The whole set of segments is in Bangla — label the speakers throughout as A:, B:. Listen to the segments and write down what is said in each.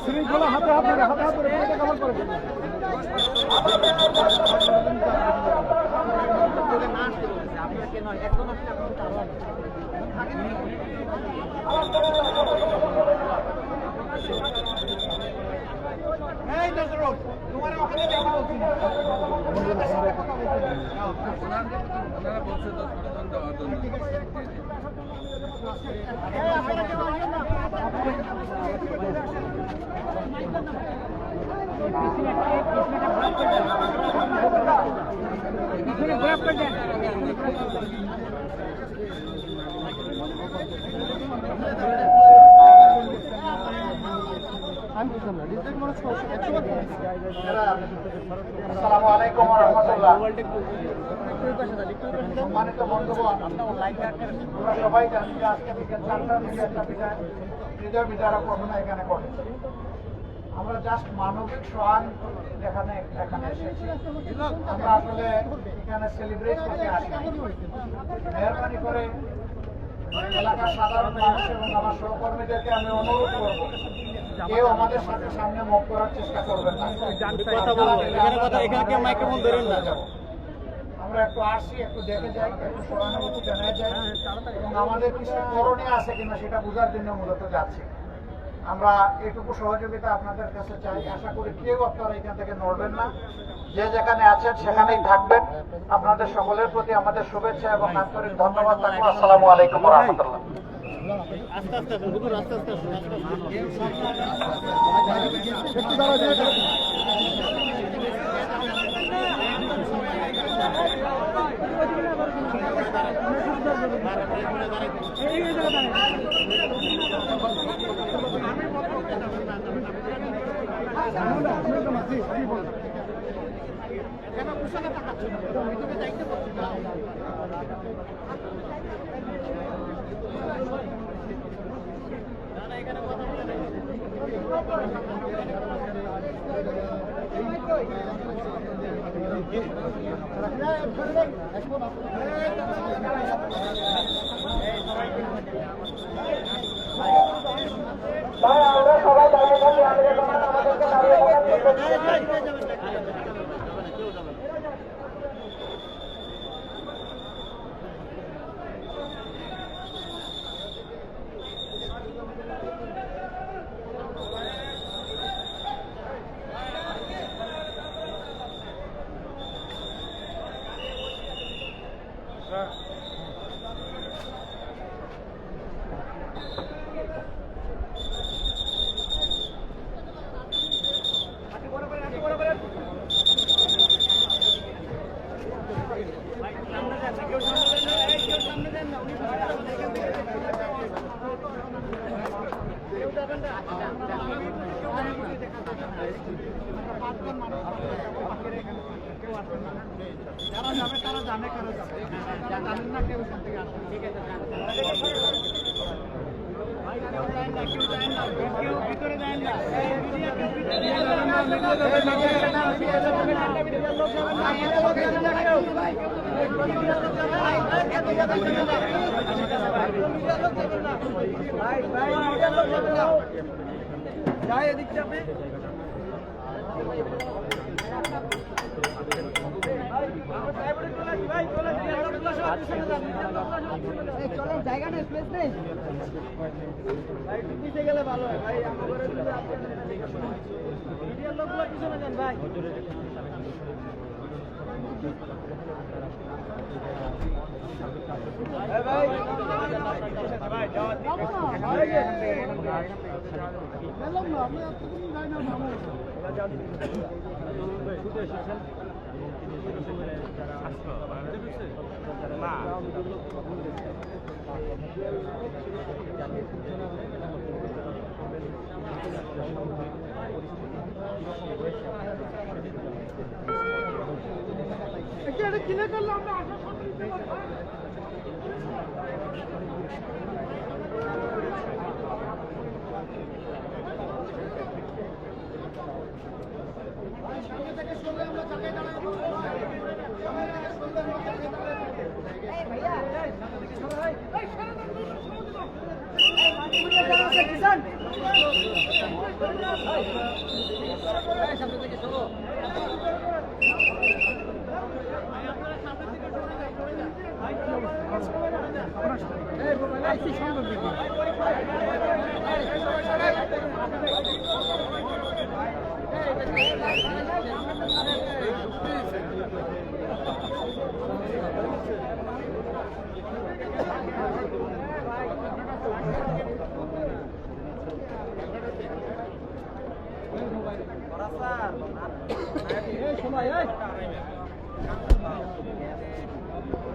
A: শৃঙ্খলা হাতে হাতে হাতে হাতে কভার করে তোমার ওখানে দেখা উচিত ওনারা বলছে 10 মিনিট দেওয়ার জন্য আসসালামু আলাইকুম ওয়া রাহমাতুল্লাহ। সম্মানিত বন্ধুগণ, আমরা সবাই জানি যে আজকে বিকেল 4টার দিকে একটা হৃদয় বিদারক ঘটনা এখানে ঘটে। আমরা জাস্ট মানবিক সহানুভূতি এখানে এসেছি। আমরা আসলে এখানে সেলিব্রেট করতে আসি। মেহরবানি করে এলাকার সাধারণ মানুষ এবং আমার সহকর্মীদেরকে আমি অনুরোধ করব, কেউ আমাদের সাথে সামনে মুখ করার চেষ্টা করবেন না। আমরা একটু আসি, একটু দেখে যাই, একটু সহানুভূতি জানা যায় এবং আমাদের কিছু করণীয় আছে কিনা সেটা বোঝার জন্য মূলত যাচ্ছি। আমরা এটুকু সহযোগিতা আপনাদের কাছে চাই। আশা করি কেউ আপনারা এখান থেকে নড়বেন না, যে যেখানে আছেন সেখানেই থাকবেন। আপনাদের সকলের প্রতি আমাদের শুভেচ্ছা এবং আন্তরিক ধন্যবাদ থাকবে। আসসালামু আলাইকুম ওয়া রাহমাতুল্লাহ। আমরা সবাই দাঁড়িয়ে থাকি, আমাদেরকে দাঁড়িয়ে যারা যাবে তারা জানে কারা যাবে, যারা জানেন না কেউ এখান থেকে আসবে। ঠিক আছে, কেউ যায় না, কেউ ভিতরে যায় না। যায় এদিক যাবে। জায়গা নেই, প্লেস নেই, পিছিয়ে গেলে ভালো হয় ভাই। আমাদের মিডিয়ার লোকগুলো পিছনে যান ভাই। কিনে করলে আমরা আশা সত্য দিতে পারবো। সামনে থেকে সরে আমরা জায়গায় দাঁড়াবো। ভাইয়া সামনে থেকে সরে ভাই এই সরে দাঁড়াও এই মাটিগুলো যারা আছে কিষান এই সামনে থেকে সরো ভাই আপনারা সামনে থেকে সরে যান ভাই কি অবস্থা এই মোবাইল আইছি সম্ভব দেখি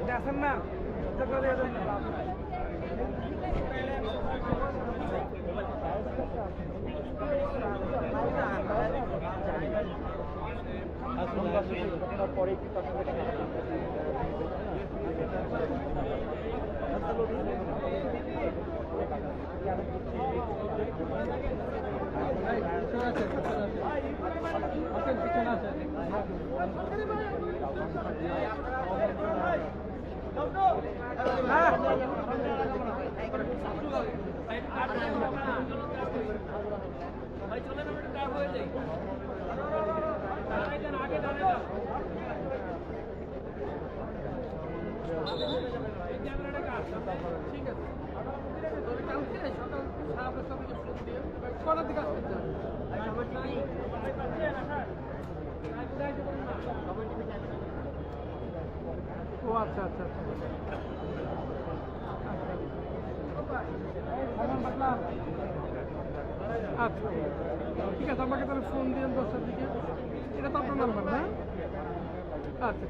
A: দেখেন না পরে কি কথা ঠিক আছে কালকে সকাল সাড়ে 5টার দিকে ফোন দিয়ে কটার দিকে আসতে ও আচ্ছা আচ্ছা আচ্ছা ঠিক আছে আমাকে তাহলে ফোন দিন 10টার দিকে এটা তো আপনার নাম্বার না আচ্ছা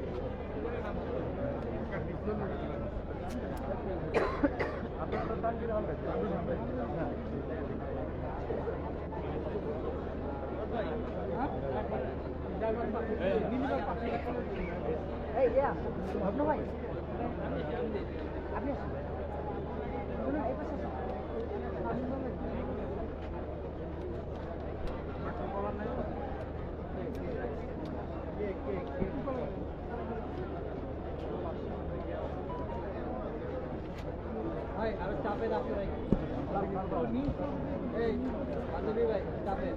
A: ভগ্ন ভাই আপনি ভাই আরো চাপে রাখতে ভাই এই বান্ধবী ভাই চাপে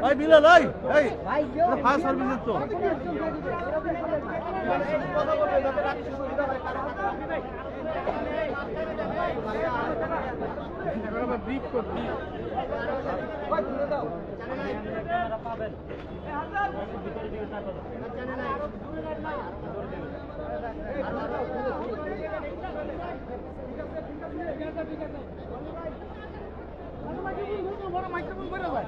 B: ভাই বিলাল এই ফায়ার সার্ভিসের তো
A: ব্রিফ করছি পাবেন মাইক্রোফোন করে ভাই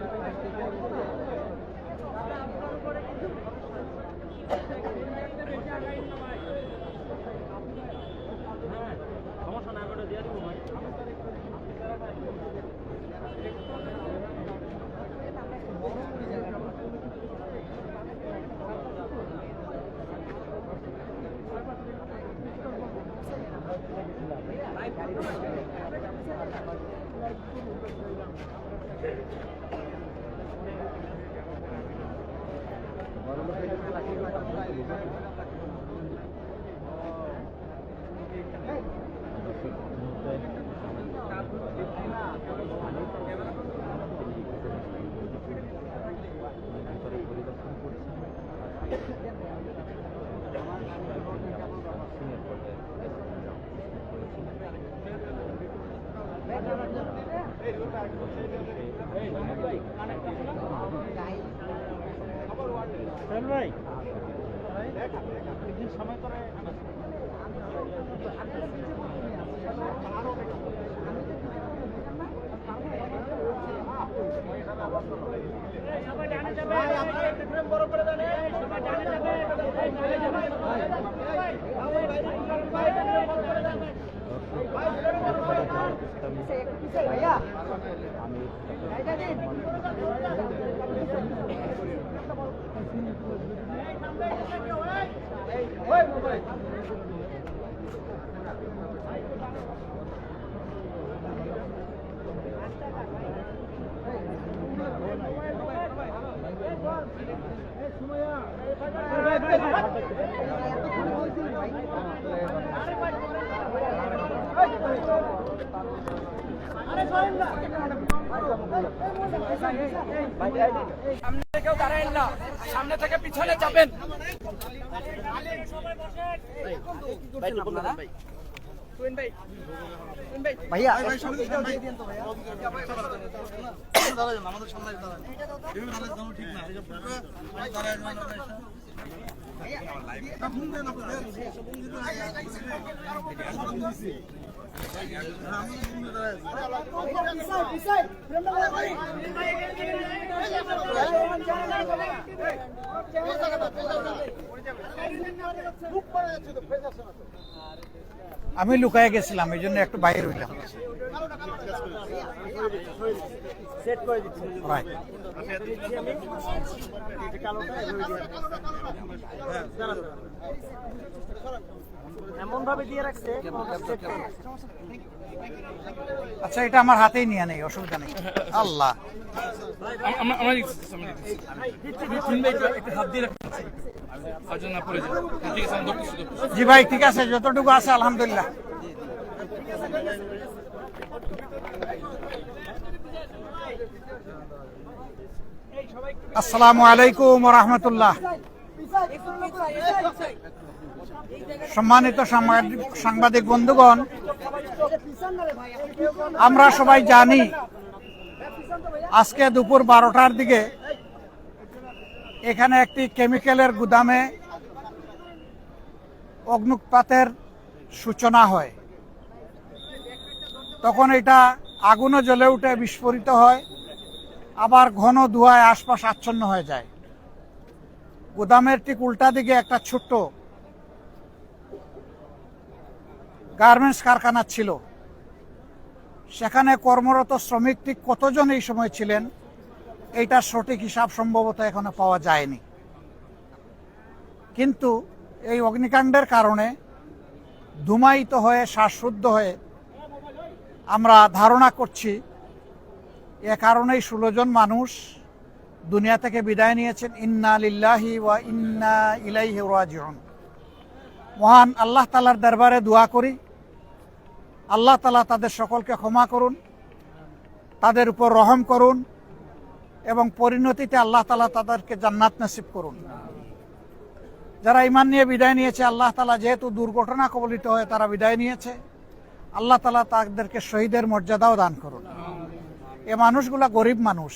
A: সমস্যা না করে দিয়ে দেবো ভাই
B: ভাই সময় করে বড় করে দেন ভাইয়া
C: সামনে থেকেও দাঁড়ায় না, সামনে থেকে পিছনে যাবেন।
B: ভাইয়া
A: আমাদের সামনে ঠিক না আমি লুকায় গেছিলাম, এই জন্য একটু বাইরে হইলাম।
C: এমন ভাবে দিয়ে রাখছে।
B: আচ্ছা, এটা আমার হাতেই নিয়ে নেই, অসুবিধা নেই। আল্লাহ জি ভাই, ঠিক আছে, যতটুকু আছে আলহামদুলিল্লাহ। আসসালামু আলাইকুম ওয়া রাহমাতুল্লাহ। সম্মানিত সাংবাদিক বন্ধুগণ, আমরা সবাই জানি আজকে দুপুর 12টার দিকে এখানে একটি কেমিক্যালের গুদামে অগ্নুৎপাতের সূচনা হয়। তখন এটা আগুনও জ্বলে উঠে বিস্ফোরিত হয়, আবার ঘন ধোঁয়ায় আশপাশ আচ্ছন্ন হয়ে যায়। গুদামের ঠিক উল্টা দিকে একটা ছোট্ট গার্মেন্টস কারখানা ছিল। সেখানে কর্মরত শ্রমিক ঠিক কতজন এই সময় ছিলেন, এইটার সঠিক হিসাব সম্ভবত এখনো পাওয়া যায়নি। কিন্তু এই অগ্নিকাণ্ডের কারণে ধূমায়িত হয়ে শ্বাসরুদ্ধ হয়ে আমরা ধারণা করছি এ কারণেই 16 জন মানুষ দুনিয়া থেকে বিদায় নিয়েছেন। ইন্না লিল্লাহি ওয়া ইন্না ইলাইহি রাজিউন। মহান আল্লাহ তাআলার দরবারে দোয়া করি, আল্লাহ তাআলা তাদের সকলকে ক্ষমা করুন, তাদের উপর রহম করুন এবং পরিণতিতে আল্লাহ তাআলা তাদেরকে জান্নাত নসিব করুন। যারা ঈমান নিয়ে বিদায় নিয়েছে, আল্লাহ তাআলা যেহেতু দুর্ঘটনা কবলিত হয়ে তারা বিদায় নিয়েছে, আল্লাহ তাআলা তাদেরকে শহীদের মর্যাদাও দান করুন। এ মানুষগুলা গরিব মানুষ,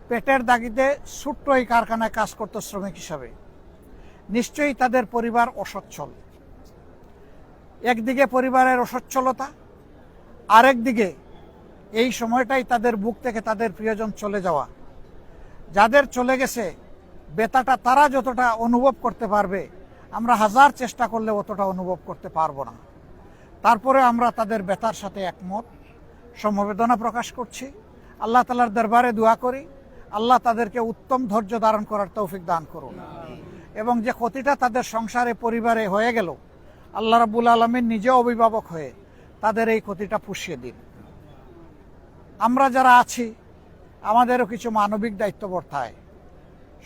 B: পেটের দাগিতে ছোট্ট এই কারখানায় কাজ করত শ্রমিক হিসাবে। নিশ্চয়ই তাদের পরিবার অসচ্ছল। একদিকে পরিবারের অসচ্ছলতা, আরেকদিকে এই সময়টাই তাদের বুক থেকে তাদের প্রিয়জন চলে যাওয়া। যাদের চলে গেছে ব্যথাটা তারা যতটা অনুভব করতে পারবে, আমরা হাজার চেষ্টা করলে অতটা অনুভব করতে পারবো না। তারপরে আমরা তাদের ব্যথার সাথে একমত, সমবেদনা প্রকাশ করছি। আল্লাহ তাআলার দরবারে দোয়া করি, আল্লাহ তাদেরকে উত্তম ধৈর্য ধারণ করার তৌফিক দান করুন এবং যে ক্ষতিটা তাদের সংসারে পরিবারে হয়ে গেল, আল্লাহ রাব্বুল আলামিন নিজে অভিভাবক হয়ে তাদের এই ক্ষতিটা পুষিয়ে দিন। আমরা যারা আছি আমাদেরও কিছু মানবিক দায়িত্ববোধ থাকে।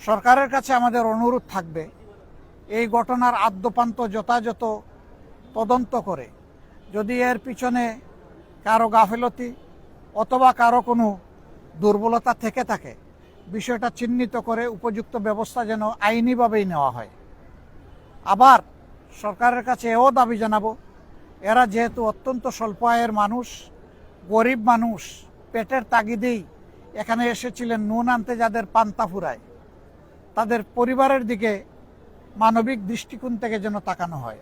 B: সরকারের কাছে আমাদের অনুরোধ থাকবে, এই ঘটনার আদ্যপান্ত যথাযথ তদন্ত করে যদি এর পিছনে কারো গাফিলতি অথবা কারো কোনো দুর্বলতা থেকে থাকে, বিষয়টা চিহ্নিত করে উপযুক্ত ব্যবস্থা যেন আইনিভাবেই নেওয়া হয়। আবার সরকারের কাছে এও দাবি জানাবো, এরা যেহেতু অত্যন্ত স্বল্প আয়ের মানুষ, গরিব মানুষ, পেটের তাগিদেই এখানে এসেছিলেন নুন আনতে, যাদের পান্তা ফুরায়, তাদের পরিবারের দিকে মানবিক দৃষ্টিকোণ থেকে যেন তাকানো হয়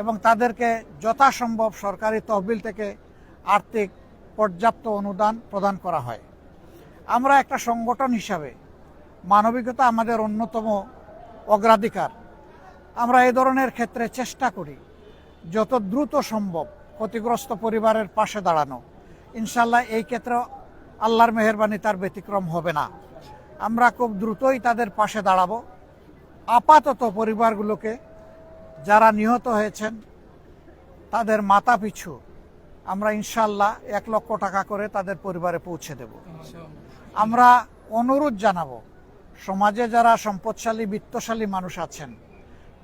B: এবং তাদেরকে যথাসম্ভব সরকারি তহবিল থেকে আর্থিক পর্যাপ্ত অনুদান প্রদান করা হয়। আমরা একটা সংগঠন হিসাবে মানবিকতা আমাদের অন্যতম অগ্রাধিকার। আমরা এই ধরনের ক্ষেত্রে চেষ্টা করি যত দ্রুত সম্ভব ক্ষতিগ্রস্ত পরিবারের পাশে দাঁড়ানো। ইনশাল্লাহ এই ক্ষেত্রে আল্লাহর মেহেরবানি তার ব্যতিক্রম হবে না। আমরা খুব দ্রুতই তাদের পাশে দাঁড়াবো। আপাতত পরিবারগুলোকে যারা নিহত হয়েছেন তাদের মাথা পিছু আমরা ইনশাল্লাহ 1 লক্ষ টাকা করে তাদের পরিবারে পৌঁছে দেব। আমরা অনুরোধ জানাবো সমাজে যারা সম্পদশালী বিত্তশালী মানুষ আছেন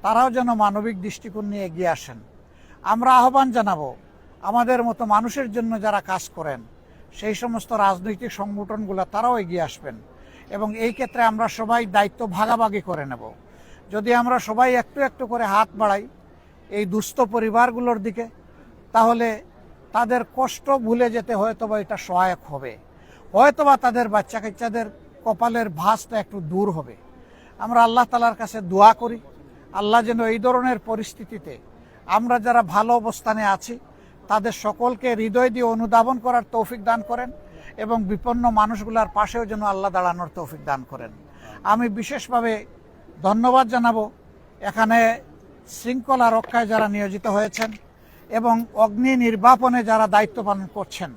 B: তারাও যেন মানবিক দৃষ্টিকোণ নিয়ে এগিয়ে আসেন। আমরা আহ্বান জানাবো আমাদের মতো মানুষের জন্য যারা কাজ করেন সেই সমস্ত রাজনৈতিক সংগঠনগুলো তারাও এগিয়ে আসবেন এবং এই ক্ষেত্রে আমরা সবাই দায়িত্ব ভাগাভাগি করে নেব। যদি আমরা সবাই একটু একটু করে হাত বাড়াই এই দুস্থ পরিবারগুলোর দিকে, তাহলে তাদের কষ্ট ভুলে যেতে হয়তোবা এটা সহায়ক হবে, হয়তোবা তাদের বাচ্চা কাচ্চাদের কপালের ভাঁজটা একটু দূর হবে। আমরা আল্লাহ তাআলার কাছে দোয়া করি আল্লাহ যেন এই ধরনের পরিস্থিতিতে আমরা যারা ভালো অবস্থানে আছি তাদের সকলকে হৃদয় দিয়ে অনুধাবন করার তৌফিক দান করেন এবং বিপন্ন মানুষগুলোর পাশেও যেন আল্লাহ দাঁড়ানোর তৌফিক দান করেন। আমি বিশেষভাবে ধন্যবাদ জানাবো এখানে শৃঙ্খলা রক্ষায় যারা নিয়োজিত হয়েছেন এবং অগ্নি নির্বাপনে যারা দায়িত্ব পালন করছেন।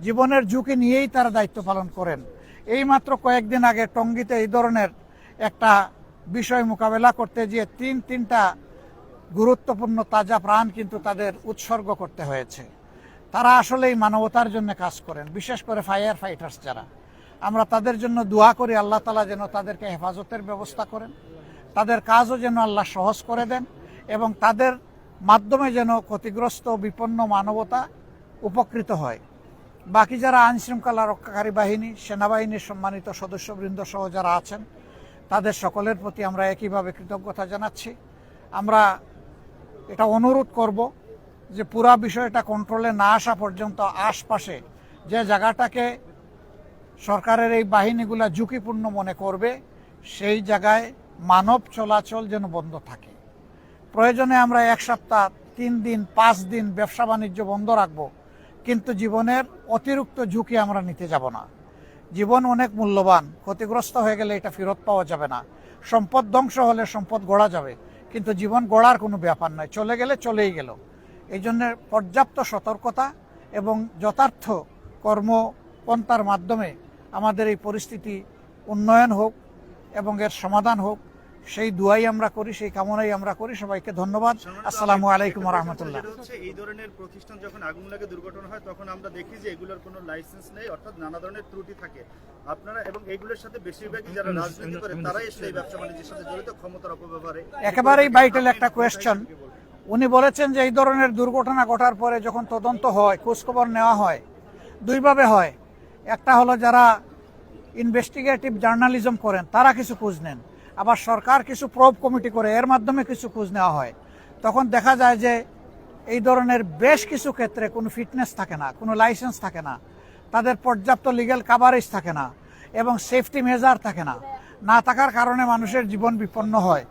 B: জীবনের ঝুঁকি নিয়েই তারা দায়িত্ব পালন করেন। এইমাত্র কয়েকদিন আগে টঙ্গীতে এই ধরনের একটা বিষয় মোকাবেলা করতে গিয়ে তিনটা গুরুত্বপূর্ণ তাজা প্রাণ কিন্তু তাদের উৎসর্গ করতে হয়েছে। তারা আসলেই মানবতার জন্য কাজ করেন, বিশেষ করে ফায়ার ফাইটার্স যারা। আমরা তাদের জন্য দোয়া করি আল্লাহ তাআলা যেন তাদেরকে হেফাজতের ব্যবস্থা করেন, তাদের কাজও যেন আল্লাহ সহজ করে দেন এবং তাদের মাধ্যমে যেন ক্ষতিগ্রস্ত বিপন্ন মানবতা উপকৃত হয়। বাকি যারা আইন শৃঙ্খলা রক্ষাকারী বাহিনী, সেনাবাহিনীর সম্মানিত সদস্যবৃন্দ সহ যারা আছেন তাদের সকলের প্রতি আমরা একইভাবে কৃতজ্ঞতা জানাচ্ছি। আমরা এটা অনুরোধ করব যে পুরা বিষয়টা কন্ট্রোলে না আসা পর্যন্ত আশপাশে যে জায়গাটাকে সরকারের এই বাহিনীগুলা ঝুঁকিপূর্ণ মনে করবে সেই জায়গায় মানব চলাচল যেন বন্ধ থাকে। প্রয়োজনে আমরা 1 সপ্তাহ, 3 দিন, 5 দিন ব্যবসা বাণিজ্য বন্ধ রাখবো, কিন্তু জীবনের অতিরিক্ত ঝুঁকি আমরা নিতে যাব না। জীবন অনেক মূল্যবান, ক্ষতিগ্রস্ত হয়ে গেলে এটা ফেরত পাওয়া যাবে না। সম্পদ ধ্বংস হলে সম্পদ গড়া যাবে, কিন্তু জীবন গড়ার কোনো ব্যাপার নয়, চলে গেলে চলেই গেল। এই জন্য পর্যাপ্ত সতর্কতা এবং যথার্থ কর্মপন্থার মাধ্যমে আমাদের এই পরিস্থিতি উন্নয়ন হোক এবং এর সমাধান হোক, সেই দুয়াই আমরা করি, সেই কামনাই আমরা করি। সবাইকে ধন্যবাদ। আসসালামু আলাইকুম ওয়া রাহমাতুল্লাহ।
D: এই ধরনের প্রতিষ্ঠান যখন আগুন লাগে দুর্ঘটনা হয় তখন আমরা দেখি যে এগুলোর কোনো লাইসেন্স নেই, অর্থাৎ নানা ধরনের ত্রুটি থাকে। আপনারা এবং এগুলোর সাথে বেশিরভাগই যারা রাজনীতি করে তারাই আসলে এই ব্যবসা বাণিজ্যের সাথে জড়িত, ক্ষমতার অপব্যবহারে।
B: একেবারেই ভাইটাল একটা কোয়েশ্চন। উনি বলেছেন যে এই ধরনের দুর্ঘটনা ঘটার পরে যখন তদন্ত হয়, খোঁজখবর নেওয়া হয়, দুইভাবে হয়। একটা হলো যারা ইনভেস্টিগেটিভ জার্নালিজম করেন তারা কিছু খোঁজ নেন, আবার সরকার কিছু প্রব কমিটি করে এর মাধ্যমে কিছু খোঁজ নেওয়া হয়। তখন দেখা যায় যে এই ধরনের বেশ কিছু ক্ষেত্রে কোনো ফিটনেস থাকে না, কোনো লাইসেন্স থাকে না, তাদের পর্যাপ্ত লিগ্যাল কাভারেজ থাকে না এবং সেফটি মেজার থাকে না। না থাকার কারণে মানুষের জীবন বিপন্ন হয়।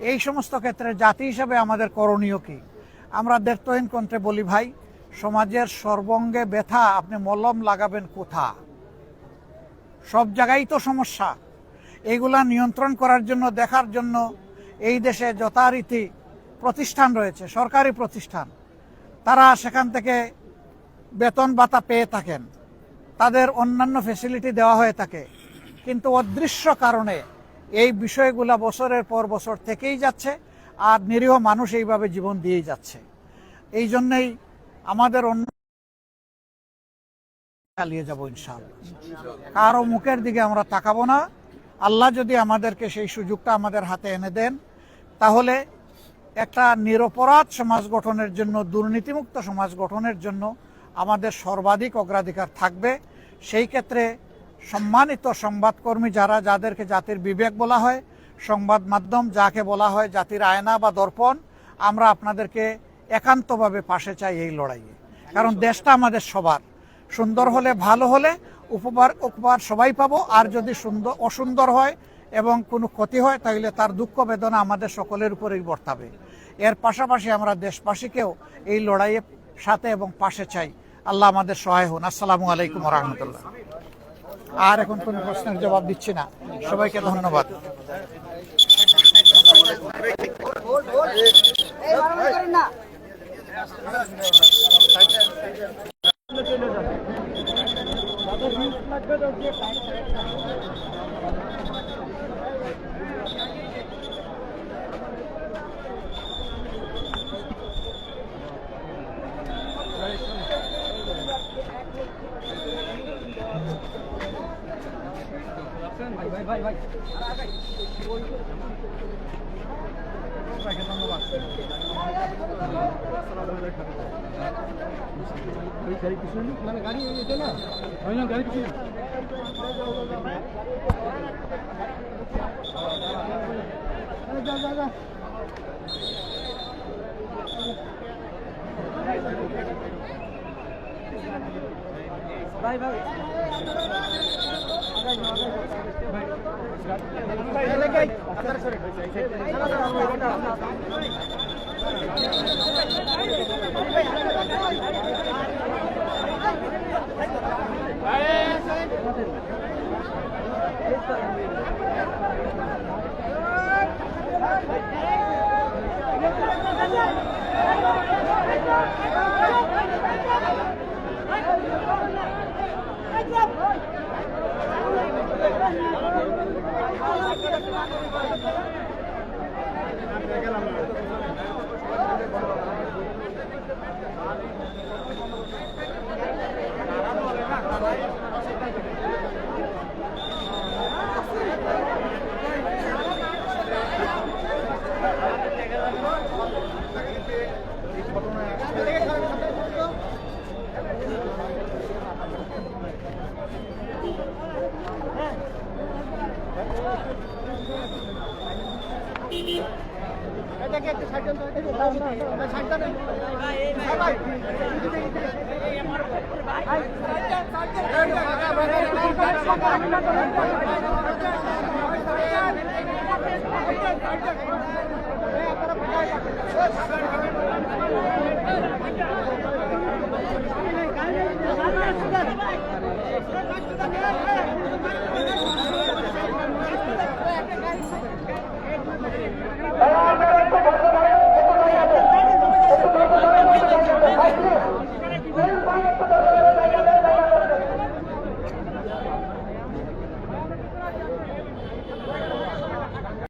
B: এই সমস্ত ক্ষেত্রে জাতি হিসেবে আমাদের করণীয় কি? আমরা দায়িত্বহীন কণ্ঠে বলি, ভাই, সমাজের সর্বঙ্গে ব্যথা, আপনি মলম লাগাবেন কোথা? সব জায়গায় তো সমস্যা। এইগুলা নিয়ন্ত্রণ করার জন্য, দেখার জন্য এই দেশে যথারীতি প্রতিষ্ঠান রয়েছে, সরকারি প্রতিষ্ঠান। তারা সেখান থেকে বেতন ভাতা পেয়ে থাকেন, তাদের অন্যান্য ফ্যাসিলিটি দেওয়া হয়ে থাকে, কিন্তু অদৃশ্য কারণে এই বিষয়গুলা বছরের পর বছর থেকেই যাচ্ছে আর নিরীহ মানুষ এইভাবে জীবন দিয়েই যাচ্ছে। এই জন্যই আমাদের অন্য চালিয়ে যাব ইনশাআল্লাহ। কারো মুখের দিকে আমরা তাকাবো না। আল্লাহ যদি আমাদেরকে সেই সুযোগটা আমাদের হাতে এনে দেন, তাহলে একটা নিরপরাধ সমাজ গঠনের জন্য, দুর্নীতিমুক্ত সমাজ গঠনের জন্য আমাদের সর্বাধিক অগ্রাধিকার থাকবে। সেই ক্ষেত্রে সম্মানিত সংবাদকর্মী যারা, যাদেরকে জাতির বিবেক বলা হয়, সংবাদ মাধ্যম যাকে বলা হয় জাতির আয়না বা দর্পণ, আমরা আপনাদেরকে একান্তভাবে পাশে চাই এই লড়াইয়ে। কারণ দেশটা আমাদের সবার। সুন্দর হলে, ভালো হলে উপহার সবাই পাবো। আর যদি অসুন্দর হয় এবং কোনো ক্ষতি হয় তাহলে তার দুঃখ বেদনা আমাদের সকলের উপরেই বর্তাবে। এর পাশাপাশি আমরা দেশবাসীকেও এই লড়াইয়ের সাথে এবং পাশে চাই। আল্লাহ আমাদের সহায় হন। আসসালামু আলাইকুম ওয়া রাহমাতুল্লাহ। আর এখন কোনো প্রশ্নের জবাব দিচ্ছি না। সবাইকে ধন্যবাদ।
E: Bye.